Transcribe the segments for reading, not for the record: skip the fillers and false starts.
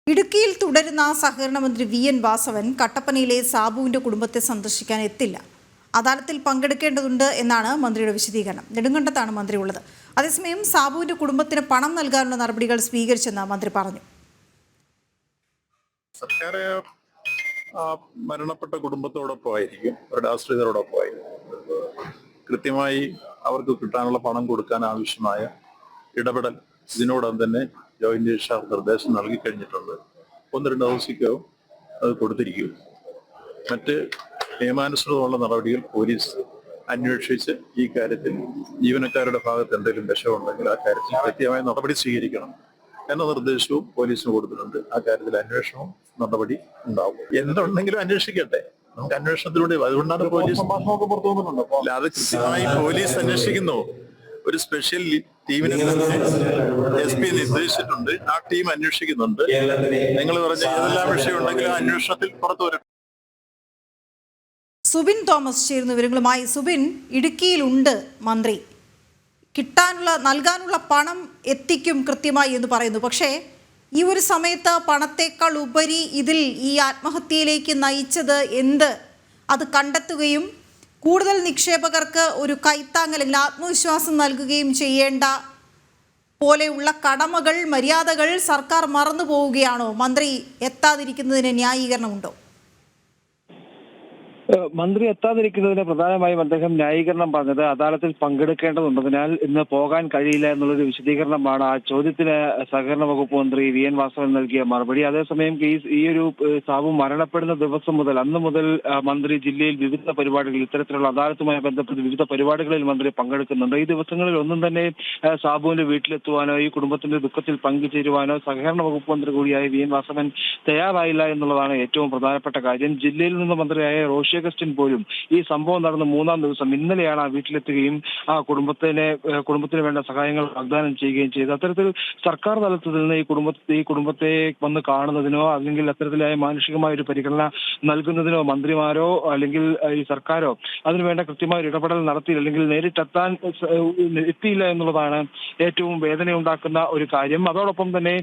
ഇടുക്കിയിൽ തുടരുന്ന സഹകരണ മന്ത്രി വി.എൻ. വാസവൻ കട്ടപ്പനയിലെ സാബുവിന്റെ കുടുംബത്തെ സന്ദർശിക്കാൻ എത്തില്ല. അദാലത്തിൽ പങ്കെടുക്കേണ്ടതുണ്ട് എന്നാണ് മന്ത്രിയുടെ വിശദീകരണം. നെടുങ്കണ്ടത്താണ് മന്ത്രി ഉള്ളത്. അതേസമയം സാബുവിന്റെ കുടുംബത്തിന് പണം നൽകാനുള്ള നടപടികൾ സ്വീകരിച്ചെന്ന് മന്ത്രി പറഞ്ഞു. സർക്കാർ മരണപ്പെട്ട കുടുംബത്തോടൊപ്പമായിരിക്കും, അവരുടെ ആശ്രിതരോടൊപ്പമായിരിക്കും. കൃത്യമായി അവർക്ക് കിട്ടാനുള്ള പണം കൊടുക്കാൻ ആവശ്യമായ ഇടപെടൽ ഇതിനോടകം തന്നെ ജോയിന്റ് രജിസ്ട്രാർ നിർദ്ദേശം നൽകി കഴിഞ്ഞിട്ടുണ്ട്. 1-2 ദിവസത്തേക്കും അത് കൊടുത്തിരിക്കും. മറ്റ് നിയമാനുസൃതമുള്ള നടപടികൾ പോലീസ് അന്വേഷിച്ച് ഈ കാര്യത്തിൽ ജീവനക്കാരുടെ ഭാഗത്ത് എന്തെങ്കിലും വിഷമുണ്ടെങ്കിൽ ആ കാര്യത്തിൽ കൃത്യമായ നടപടി സ്വീകരിക്കണം എന്ന നിർദ്ദേശവും പോലീസിന് കൊടുത്തിട്ടുണ്ട്. ആ കാര്യത്തിൽ അന്വേഷണവും നടപടി ഉണ്ടാവും. എന്തുണ്ടെങ്കിലും അന്വേഷിക്കട്ടെ, നമുക്ക് അന്വേഷണത്തിലൂടെ. അതുകൊണ്ടാണ് പോലീസ് അത് കൃത്യമായി പോലീസ് അന്വേഷിക്കുന്നു. ഒരു സ്പെഷ്യൽ ടീമിനെ SP നിർദ്ദേശിച്ചിട്ടുണ്ട്. ആ ടീം അന്വേഷിക്കുന്നുണ്ട്. നിങ്ങൾ പറഞ്ഞ ഏതെല്ലാം വിഷയം ഉണ്ടെങ്കിലും അന്വേഷണത്തിൽ പുറത്തു വരും. സുബിൻ തോമസ് ചേരുന്ന വിവരങ്ങളുമായി. സുബിൻ, ഇടുക്കിയിലുണ്ട് മന്ത്രി, നൽകാനുള്ള പണം എത്തിക്കും കൃത്യമായി എന്ന് പറയുന്നു. പക്ഷേ ഈ ഒരു സമയത്ത് പണത്തേക്കാൾ ഉപരി ഇതിൽ ഈ ആത്മഹത്യയിലേക്ക് നയിച്ചത് എന്ത്, അത് കണ്ടെത്തുകയും കൂടുതൽ നിക്ഷേപകർക്ക് ഒരു കൈത്താങ്ങൽ അല്ലെങ്കിൽ ആത്മവിശ്വാസം നൽകുകയും ചെയ്യേണ്ട പോലെയുള്ള കടമകൾ, മര്യാദകൾ സർക്കാർ മറന്നു പോവുകയാണോ? മന്ത്രി എത്താതിരിക്കുന്നതിന് ന്യായീകരണമുണ്ടോ? മന്ത്രി എത്താതിരിക്കുന്നതിന് പ്രധാനമായും അദ്ദേഹം ന്യായീകരണം പറഞ്ഞത് അദാലത്തിൽ പങ്കെടുക്കേണ്ടതുള്ളതിനാൽ ഇന്ന് പോകാൻ കഴിയില്ല എന്നുള്ളൊരു വിശദീകരണമാണ്. ആ ചോദ്യത്തിന് സഹകരണ വകുപ്പ് മന്ത്രി വി.എൻ. വാസവൻ നൽകിയ മറുപടി. അതേസമയം ഈ ഒരു സാബു മരണപ്പെടുന്ന ദിവസം മുതൽ, അന്ന് മുതൽ മന്ത്രി ജില്ലയിൽ വിവിധ പരിപാടികൾ, ഇത്തരത്തിലുള്ള അദാലത്തുമായി ബന്ധപ്പെട്ട് വിവിധ പരിപാടികളിൽ മന്ത്രി പങ്കെടുക്കുന്നുണ്ട്. ഈ ദിവസങ്ങളിൽ ഒന്നും തന്നെ സാബുവിന്റെ വീട്ടിലെത്തുവാനോ ഈ കുടുംബത്തിന്റെ ദുഃഖത്തിൽ പങ്കുചേരുവാനോ സഹകരണ വകുപ്പ് മന്ത്രി കൂടിയായ വി.എൻ. വാസവൻ തയ്യാറായില്ല എന്നുള്ളതാണ് ഏറ്റവും പ്രധാനപ്പെട്ട കാര്യം. ജില്ലയിൽ നിന്ന് മന്ത്രിയായ റോഷി അഗസ്റ്റിൻ പോലും ഈ സംഭവം നടന്ന 3-ാം ദിവസം ഇന്നലെയാണ് ആ വീട്ടിലെത്തുകയും ആ കുടുംബത്തിന് വേണ്ട സഹായങ്ങൾ വാഗ്ദാനം ചെയ്യുകയും ചെയ്തത്. അത്തരത്തിൽ സർക്കാർ തലത്തിൽ നിന്ന് ഈ കുടുംബത്തെ വന്ന് കാണുന്നതിനോ അല്ലെങ്കിൽ അത്തരത്തിലായ മാനുഷികമായ ഒരു പരിഗണന നൽകുന്നതിനോ മന്ത്രിമാരോ അല്ലെങ്കിൽ ഈ സർക്കാരോ അതിനുവേണ്ട കൃത്യമായ ഒരു ഇടപെടൽ നടത്തിയില്ല, അല്ലെങ്കിൽ എത്തിയില്ല എന്നുള്ളതാണ് ഏറ്റവും വേദനയുണ്ടാക്കുന്ന ഒരു കാര്യം. അതോടൊപ്പം തന്നെ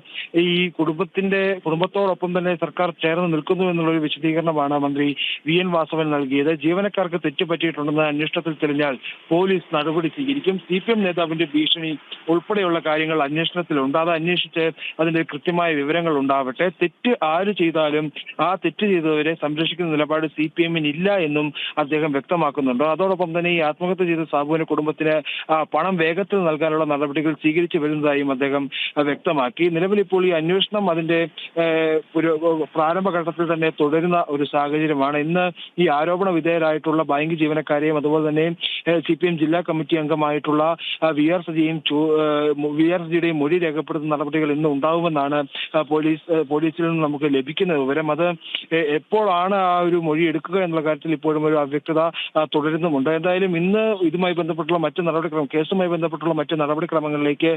ഈ കുടുംബത്തോടൊപ്പം തന്നെ സർക്കാർ ചേർന്ന് നിൽക്കുന്നു എന്നുള്ളൊരു വിശദീകരണമാണ് മന്ത്രി വി.എൻ. വാസവൻ നൽകിയത്. ജീവനക്കാർക്ക് തെറ്റുപറ്റിയിട്ടുണ്ടെന്ന് അന്വേഷണത്തിൽ തെളിഞ്ഞാൽ പോലീസ് നടപടി സ്വീകരിക്കും. CPM നേതാവിന്റെ ഭീഷണി ഉൾപ്പെടെയുള്ള കാര്യങ്ങൾ അന്വേഷണത്തിലുണ്ട്. അത് അന്വേഷിച്ച് അതിന്റെ കൃത്യമായ വിവരങ്ങൾ ഉണ്ടാവട്ടെ. തെറ്റ് ആര് ചെയ്താലും ആ തെറ്റ് ചെയ്തവരെ സംരക്ഷിക്കുന്ന നിലപാട് CPM-ന് ഇല്ല എന്നും അദ്ദേഹം വ്യക്തമാക്കുന്നുണ്ട്. അതോടൊപ്പം തന്നെ ഈ ആത്മഹത്യ ചെയ്ത സാബുവിന്റെ കുടുംബത്തിന് പണം വേഗത്തിൽ നൽകാനുള്ള നടപടികൾ സ്വീകരിച്ചു വരുന്നതായും അദ്ദേഹം വ്യക്തമാക്കി. നിലവിൽ ഇപ്പോൾ ഈ അന്വേഷണം അതിന്റെ പ്രാരംഭഘട്ടത്തിൽ തന്നെ തുടരുന്ന ഒരു സാഹചര്യമാണ്. ഇന്ന് ഈ ആരോപണ വിധേയരായിട്ടുള്ള ബാങ്ക് ജീവനക്കാരെയും അതുപോലെ തന്നെ CPM ജില്ലാ കമ്മിറ്റി അംഗമായിട്ടുള്ള VR സജിയുടെയും മൊഴി രേഖപ്പെടുത്തുന്ന നടപടികൾ ഇന്ന് ഉണ്ടാവുമെന്നാണ് പോലീസിൽ നിന്ന് നമുക്ക് ലഭിക്കുന്ന വിവരം. അത് എപ്പോഴാണ് ആ ഒരു മൊഴി എടുക്കുക എന്നുള്ള കാര്യത്തിൽ ഇപ്പോഴും ഒരു അവ്യക്തത തുടരുന്നുമുണ്ട്. എന്തായാലും ഇന്ന് ഇതുമായി ബന്ധപ്പെട്ടുള്ള കേസുമായി ബന്ധപ്പെട്ടുള്ള മറ്റ് നടപടിക്രമങ്ങളിലേക്ക്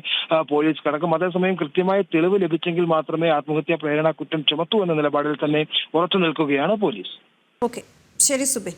പോലീസ് കടക്കും. അതേസമയം കൃത്യമായ തെളിവ് ലഭിച്ചെങ്കിൽ മാത്രമേ ആത്മഹത്യാ പ്രേരണ കുറ്റം ചുമത്തൂ എന്ന നിലപാടിൽ തന്നെ ഉറച്ചു നിൽക്കുകയാണ് പോലീസ്. ഓക്കെ, ശരി സുബിൻ.